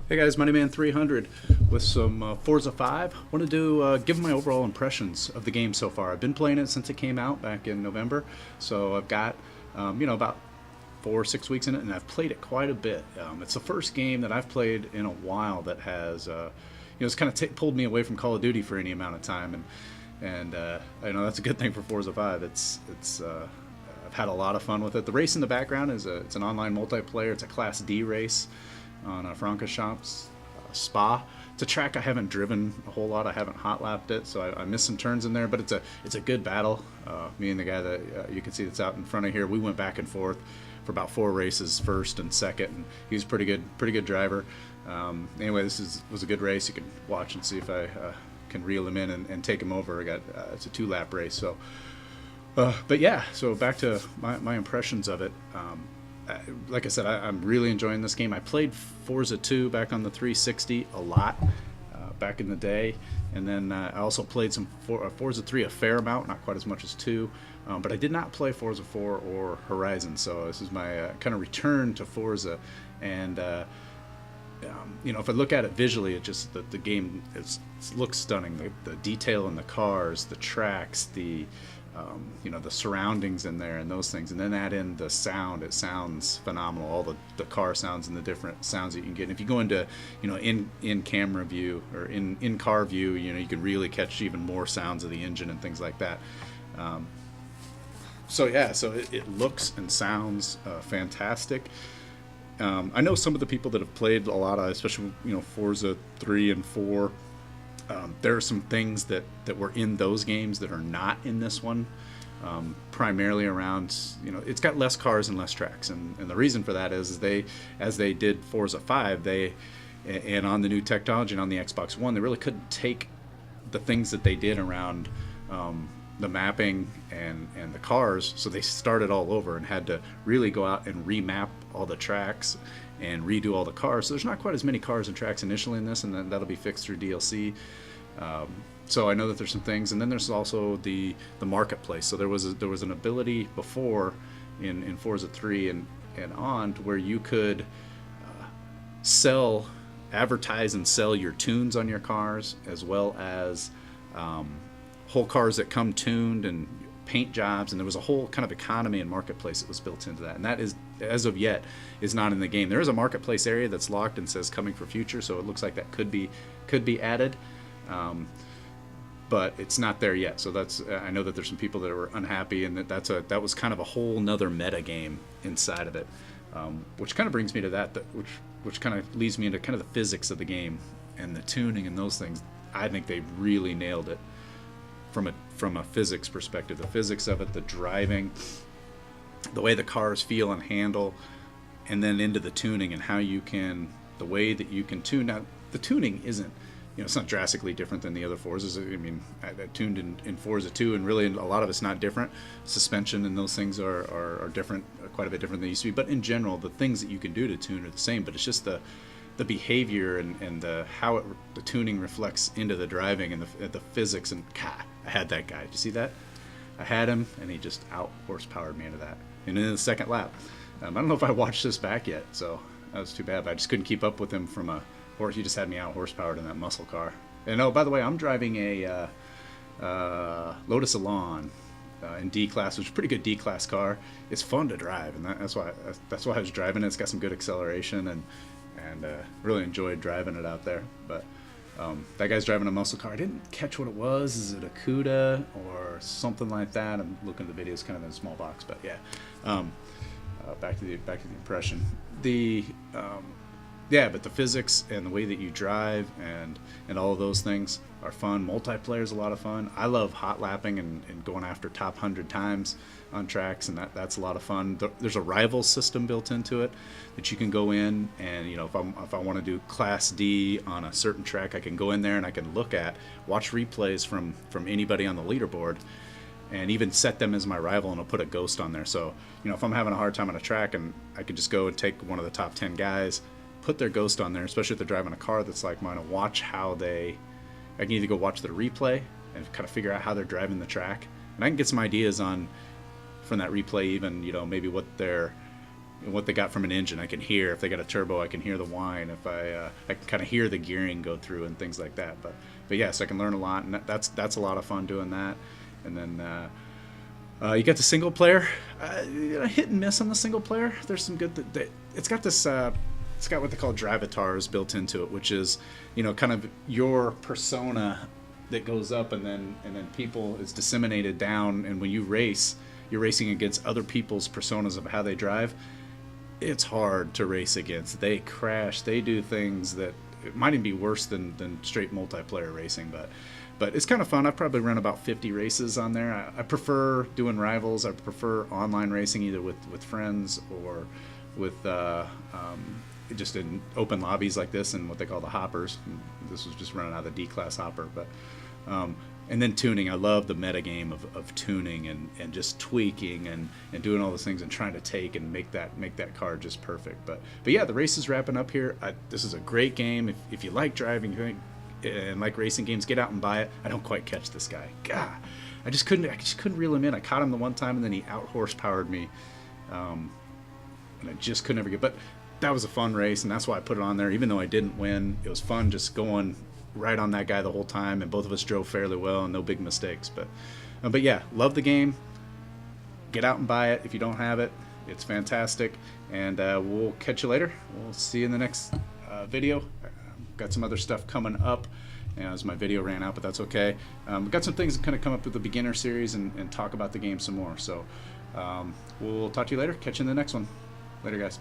Hey guys, Moneyman 300 with some Forza 5. Want to give my overall impressions of the game so far. I've been playing it since it came out back in November, so I've got about 4 or 6 weeks in it, and I've played it quite a bit. It's the first game that I've played in a while that has it's kind of pulled me away from Call of Duty for any amount of time, and I know that's a good thing for Forza 5. It's I've had a lot of fun with it. The race in the background it's an online multiplayer. It's a Class D race on Francorchamps Spa. It's a track I haven't driven a whole lot. I haven't hot lapped it, so I missed some turns in there. But it's a good battle. Me and the guy that you can see that's out in front of here, we went back and forth for about 4 races, first and second, and he was pretty good driver. Anyway, was a good race. You can watch and see if I can reel him in and take him over. It's a 2-lap race. So, but yeah. So back to my impressions of it. Like I said, I'm really enjoying this game. I played Forza 2 back on the 360 a lot back in the day, and then I also played some Forza 3 a fair amount, not quite as much as 2, but I did not play Forza 4 or Horizon, so this is my kind of return to Forza. And if I look at it visually, it just the game looks stunning. The detail in the cars, the tracks, the surroundings in there and those things, and then add in the sound. It sounds phenomenal. All the car sounds and the different sounds that you can get. And if you go into in camera view or in car view, you can really catch even more sounds of the engine and things like that. So it looks and sounds fantastic. I know some of the people that have played a lot of, especially Forza 3 and 4. There are some things that were in those games that are not in this one, primarily around, it's got less cars and less tracks. And the reason for that is as they did Forza 5, and on the new technology and on the Xbox One, they really couldn't take the things that they did around the mapping and the cars, so they started all over and had to really go out and remap all the tracks and redo all the cars. So there's not quite as many cars and tracks initially in this, and then that'll be fixed through DLC. So I know that there's some things, and then there's also the marketplace. So there was an ability before in Forza 3 and on to where you could advertise and sell your tunes on your cars, as well as whole cars that come tuned and paint jobs, and there was a whole kind of economy and marketplace that was built into that, and that is, as of yet, is not in the game. There is a marketplace area that's locked and says coming for future, so it looks like that could be added, but it's not there yet. So that's I know that there's some people that were unhappy, and that was kind of a whole nother meta game inside of it, which kind of brings me to which kind of leads me into kind of the physics of the game and the tuning and those things. I think they really nailed it from a physics perspective. The physics of it, the driving, the way the cars feel and handle, and then into the tuning and the way that you can tune. Now, the tuning isn't, it's not drastically different than the other Forzas. I mean, I tuned in Forza 2, and really a lot of it's not different. Suspension and those things are different, quite a bit different than they used to be. But in general, the things that you can do to tune are the same, but it's just the behavior and how the tuning reflects into the driving and the physics. And God, I had that guy. Did you see that? I had him, and he just out horsepowered me into that. And in the second lap, I don't know if I watched this back yet, so that was too bad. But I just couldn't keep up with him from a horse. He just had me out horsepowered in that muscle car. And oh, by the way, I'm driving a Lotus Elan in D class, which is a pretty good D class car. It's fun to drive, and that's why I was driving it. It's got some good acceleration, and really enjoyed driving it out there. But that guy's driving a muscle car. I didn't catch what it was. Is it a CUDA or something like that? I'm looking at the videos kind of in a small box, but yeah. Back to the impression. But the physics and the way that you drive and all of those things are fun. Multiplayer is a lot of fun. I love hot lapping and going after top 100 times on tracks, and that's a lot of fun. There's a rival system built into it that you can go in, and if I want to do Class D on a certain track, I can go in there and I can watch replays from anybody on the leaderboard, and even set them as my rival, and I'll put a ghost on there. So if I'm having a hard time on a track, and I can just go and take one of the top 10 guys, put their ghost on there, especially if they're driving a car that's like mine, and watch how I can either go watch their replay and kind of figure out how they're driving the track, and I can get some ideas from that replay, even maybe what their what they got from an engine. I can hear if they got a turbo. I can hear the whine. If I can kind of hear the gearing go through and things like that. But yes, I can learn a lot, and that's a lot of fun doing that. And then you got the single player. Hit and miss on the single player. There's some good. It's got this. It's got what they call drivatars built into it, which is, kind of your persona that goes up, and then people is disseminated down. And when you race, you're racing against other people's personas of how they drive. It's hard to race against. They crash. They do things that it might even be worse than straight multiplayer racing, but it's kind of fun. I've probably run about 50 races on there. I prefer doing rivals. I prefer online racing, either with friends or with just in open lobbies like this and what they call the hoppers. This was just running out of the D-class hopper, but and then tuning. I love the meta game of tuning and just tweaking and doing all those things and trying to take and make that car just perfect. But yeah, the race is wrapping up here. This is a great game. If you like driving and like racing games, get out and buy it. I don't quite catch this guy. God, I just couldn't reel him in. I caught him the one time and then he out horsepowered me, and I just couldn't ever get. But that was a fun race, and that's why I put it on there. Even though I didn't win, it was fun just going right on that guy the whole time, and both of us drove fairly well and no big mistakes. But yeah, love the game. Get out and buy it if you don't have it. It's fantastic, and we'll catch you later. We'll see you in the next video. Got some other stuff coming up as my video ran out, but that's okay. Got some things that kind of come up with the beginner series and talk about the game some more. So we'll talk to you later. Catch you in the next one. Later, guys.